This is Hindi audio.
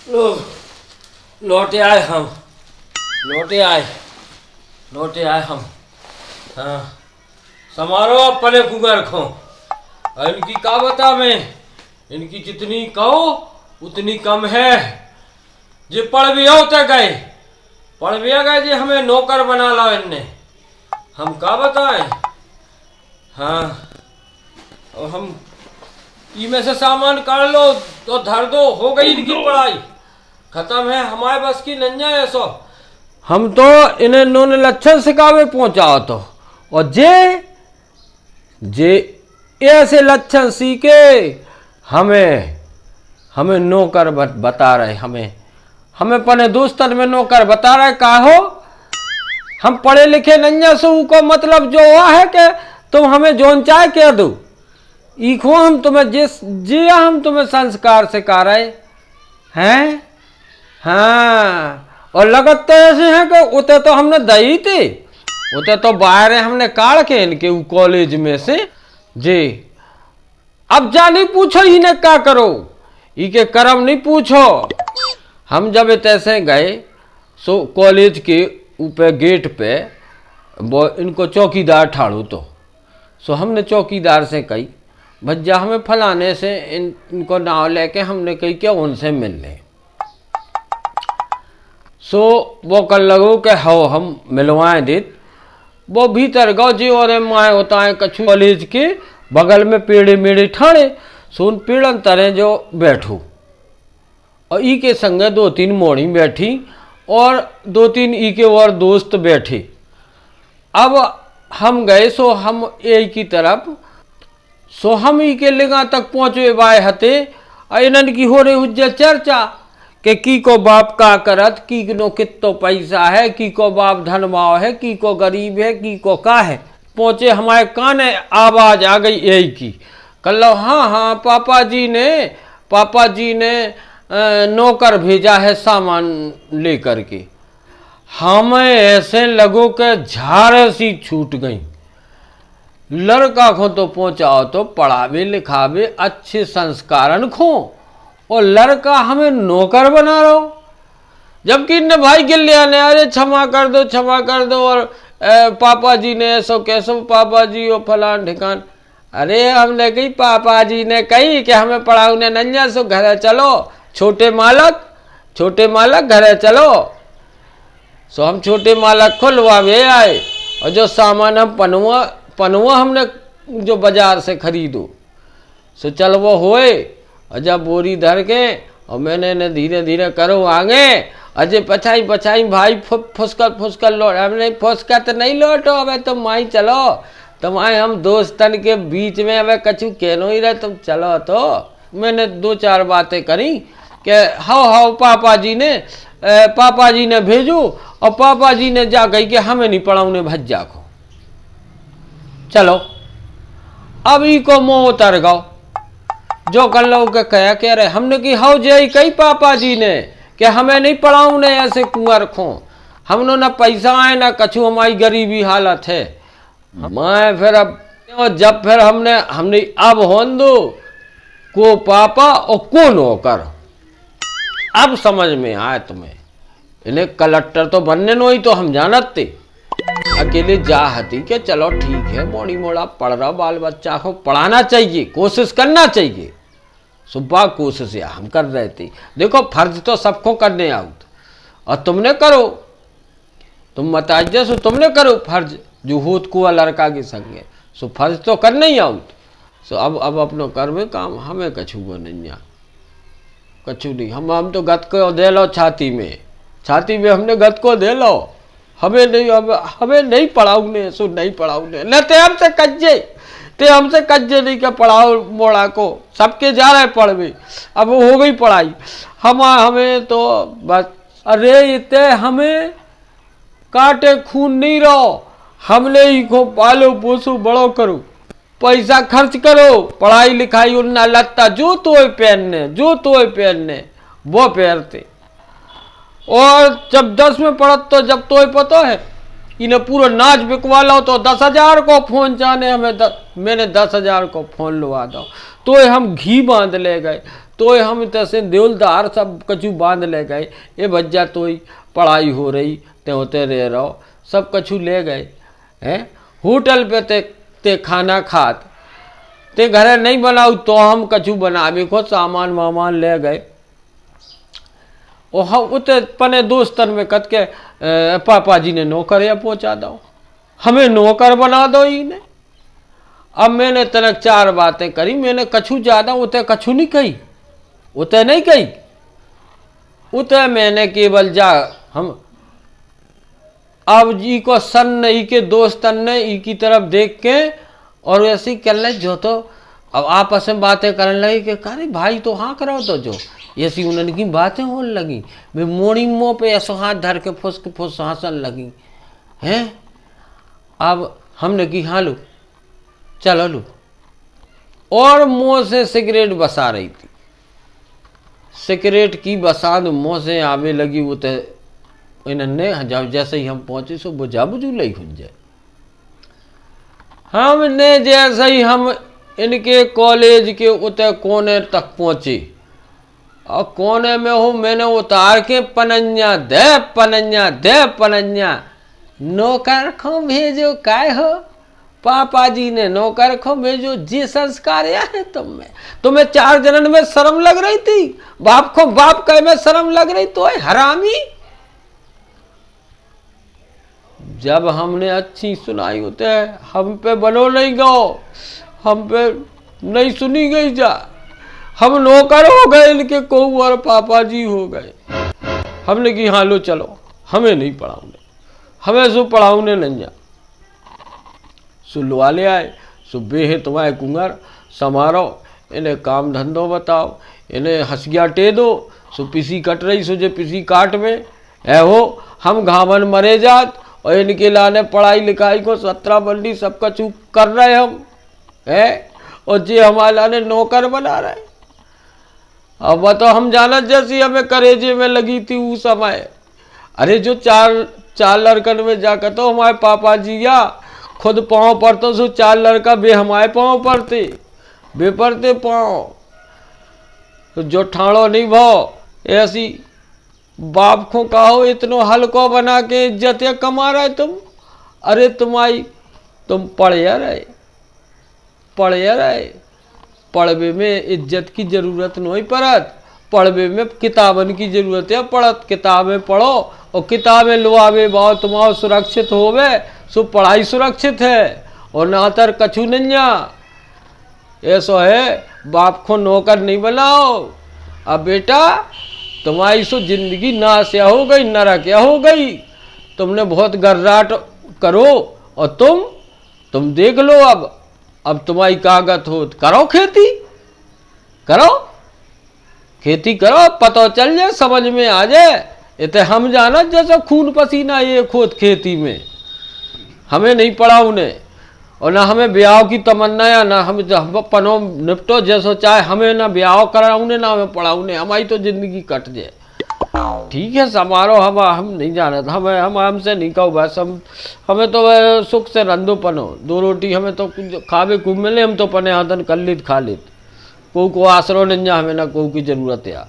लो, लौटे आए हम। लौटे आए। लौटे आए हम। हाँ, समारो अपने कुगर खो। इनकी का बता मैं, इनकी जितनी कहो उतनी कम है। जे पढ़ भी होते गए, पढ़ भी गए जे हमें नौकर बना लो इनने। हम का बताएं। हाँ, और हम इनमें से सामान काट लो तो धर दो, हो गई इनकी पढ़ाई खत्म है। हमारे बस की नंजा है सो। हम तो इन्हें इन्होंने लक्षण सिखावे पहुंचाओ तो, और जे ऐसे लक्षण सीखे हमें हमें नौकर बता रहे। हमें पने दोस्तन में नौकर बता रहे का हो। हम पढ़े लिखे नंजा सो को मतलब जो हुआ है कि तुम हमें जोन चाहे कह दो। इखो हम तुम्हें हम तुम्हें संस्कार सिखा रहे हैं। हाँ, और लगत तो ऐसे हैं कि उते तो हमने दही थे, उते तो बाहर हमने काढ़ के इनके कॉलेज में से जी। अब जा नहीं पूछो इन्हें क्या करो, इनके कर्म नहीं पूछो। हम जब तैसे गए सो कॉलेज के ऊपर गेट पे वो इनको चौकीदार ठाड़ो तो सो हमने चौकीदार से कही भज्जा हमें फलाने से इनको नाव लेके हमने कही कि उनसे मिल लें। सो वो कर लगो कि हो हम मिलवाएं देत। वो भीतर गौ जी और माए होता है कछु कॉलेज के बगल में पेड़े मेड़े ठाणे सो उन पेड़न तरह जो बैठो, और ई के संगे 2-3 मोड़ी बैठी और 2-3 ई के और दोस्त बैठे। अब हम गए सो हम एक की तरफ सो हम ई के लिगा तक पहुँचे बाय हते। इन्हन की हो रही हुज्जा चर्चा कि की को बाप का करत, की नो कितो पैसा है, की को बाप धनवाव है, की को गरीब है, की को का है। पहुँचे हमारे काने आवाज आ गई यही की, कल लो हाँ हाँ पापा जी ने नौकर भेजा है सामान लेकर के। हमें ऐसे लगो कि झाड़ सी छूट गई। लड़का को तो पहुंचाओ तो पढ़ावे लिखावे अच्छे संस्कारन खो, और लड़का हमें नौकर बना रहो। जबकि इनने भाई गिर लिया ने अरे क्षमा कर दो और पापा जी ने ऐसो कैसो पापा जी वो फलान ठिकान। अरे हमने कही पापा जी ने कही कि हमें पढ़ाऊ ने नंजा सो घर चलो, छोटे मालक घर चलो। सो हम छोटे मालक खुलवा वे आए, और जो सामान हम पनुआ हमने जो बाजार से खरीदो सो चल वो होए। और जब बोरी धर के और मैंने ने धीरे धीरे करो आगे, अजय पछाई भाई फुसकल लौट। हमने फुसकत नहीं लौटो, अब तुम माई चलो, तुम आए हम दोस्तन के बीच में अब कछु कहनो ही रहे, तुम चलो। तो मैंने 2-4 बातें करी कि हाओ पापा जी ने भेजो, और पापा जी ने जा गई कि हमें नहीं पढ़ाऊने भज्जा को चलो। अब ई को मुँह उतर गो जो कर लो के कह रहे। हमने की हाउ जे कही पापा जी ने कि हमें नहीं पढ़ाऊने ऐसे कुंवर खो, हमने ना पैसा है ना कछु, हमारी गरीबी हालत है। मैं फिर अब जब फिर हमने अब होन दो को पापा और को नौकर, अब समझ में आए तुम्हें। इन्हें कलेक्टर तो बनने नो ही तो हम जानत थे। अकेले जाहती कि चलो ठीक है मोड़ी मोड़ा पढ़ रहा, बाल बच्चा को पढ़ाना चाहिए, कोशिश करना चाहिए। सुबह कोशिश या हम कर रहे थे। देखो फर्ज तो सबको करने आउत, और तुमने करो, तुम बताइए सो तुमने करो फर्ज जो होत कुआ लड़का के संगे, सो फर्ज तो करने ही आउत। सो अब अपनो कर में काम हमें कछु नहीं नहीं। हम तो गत को दे लो छाती में हमने गत को दे लो। हमें नहीं पढ़ाऊने सो नहीं पढ़ाऊने न ते हमसे कज्जे नहीं के पढ़ाओ मोड़ा को, सबके जा रहे पढ़वे। अब हो गई पढ़ाई हमें तो बस। अरे इतने हमें काटे खून नहीं रहो, हमने ही को पालो पोसो बड़ो करो, पैसा खर्च करो, पढ़ाई लिखाई उन्ना लत्ता जो तो पहनने वो पहनते। और जब 10 में पढ़त तो जब तो पता है इन्हें पूरा नाच बिकवा लो तो 10,000 को फोन जाने हमें मैंने 10,000 को फोन लुआ दो। तो हम घी बांध ले गए, तो हम तैसे देवलदार सब कछु बांध ले गए, ये बच्चा तो ही पढ़ाई हो रही ते होते रह रहो, सब कछु ले गए हैं। होटल पे ते खाना खात ते घरे नहीं बनाऊ तो हम कछु बनावे को सामान वामान ले गए। और हम उते पने दोस्तन में कत के पापा जी ने नौकर पहुंचा दो, हमें नौकर बना दो इन्हें। अब मैंने तनक 4 बातें करी, मैंने कछु ज्यादा उते कछु नहीं कही, उते नहीं कही। उते मैंने केवल जा हम अब जी को सन ई के दोस्तन ने ई की तरफ देख के और ऐसे ही कर ले जो, तो अब आपस में बातें करने लगी कि अरे भाई तो हाँ करो तो जो ऐसी उनकी बातें होने लगी। वे मोड़ी मुँह पे ऐसा हाथ धर के फुस हंसन लगी हैं। अब हमने की हाँ लो चलो लो, और मुँह से सिगरेट बसा रही थी, सिगरेट की बसात मुँह से आवे लगी। वो तो इन्होंने जब जैसे ही हम पहुंचे सो बुझा बुझू लई खुल जाए। हमने जैसे ही हम इनके कॉलेज के उते कोने तक पहुंचे और कोने में हो मैंने उतार के पनन्या दे पनन्या नौकर को भेजो, काय हो पापा जी ने नौकर को भेजो, जी संस्कार है तुम्हें 4 जनन में शर्म लग रही थी, बाप को बाप कहे में शर्म लग रही तो हरामी। जब हमने अच्छी सुनाई होते हम पे बनो नहीं गो, हम पे नहीं सुनी गई जा, हम नौकर हो गए इनके कहू और पापा जी हो गए। हमने की हाँ लो चलो, हमें नहीं पढ़ाऊने, हमें सो पढ़ाऊने नहीं जा। सुलवा ले आए, सुबह है तुम्हारे कुंगर समारो, इन्हें काम धंधो बताओ, इन्हें हंसिया टे दो, सो पिसी कट रही सो जे पिसी काट में है हो। हम घावन मरे जात और इनके लाने पढ़ाई लिखाई को 17 बंडी सब कछु कर रहे हम है, और जे हमारे लाने नौकर बना रहे। अब बताओ हम जानत जैसी हमें करेजे में लगी थी उस समय। अरे जो चार लड़कन में जाकर तो हमारे पापा जी या खुद पाँव पड़तो सो 4 लड़का बे हमारे पाँव पड़ते, बेपरते पाँव। तो जो ठाणो नहीं भाव ऐसी बाप को कहो इतनो हल्को बना के इज्जत कमा रहे तुम। अरे तुम पढ़े रहे, पढ़वे में इज्जत की जरूरत नहीं पड़त, पढ़वे में किताबन की जरूरत है पड़त। किताबें पढ़ो और किताबें लुआवे बाओ तुम्हारा सुरक्षित होवे, सो पढ़ाई सुरक्षित है और नातर कछु नहीं। ऐसा है बाप को नौकर नहीं बनाओ। अब बेटा तुम्हारी सो जिंदगी नाश्या हो गई, नरक्या हो गई। तुमने बहुत गर्राट करो और तुम देख लो। अब तुम्हारी कागत हो करो, खेती करो, पता चल जाए, समझ में आ जाए। इतने हम जाना जैसा खून पसीना ये खोद खेती में, हमें नहीं पढ़ा उन्हें और ना हमें ब्याह की तमन्ना या ना हम पनो निपटो जैसो चाहे, हमें ना ब्याह करा उन्हें ना हमें पढ़ा उन्हें, हमारी तो जिंदगी कट जाए। ठीक है समारोह हम नहीं जाना था, हम हमसे नहीं कहो बस हमें तो सुख से रंधो पनो 2 रोटी हमें तो खावे खूब मिले, हम तो पने आदन कर लीत खा लीत, को आसरो नहीं जा, हमें ना को की जरूरत है।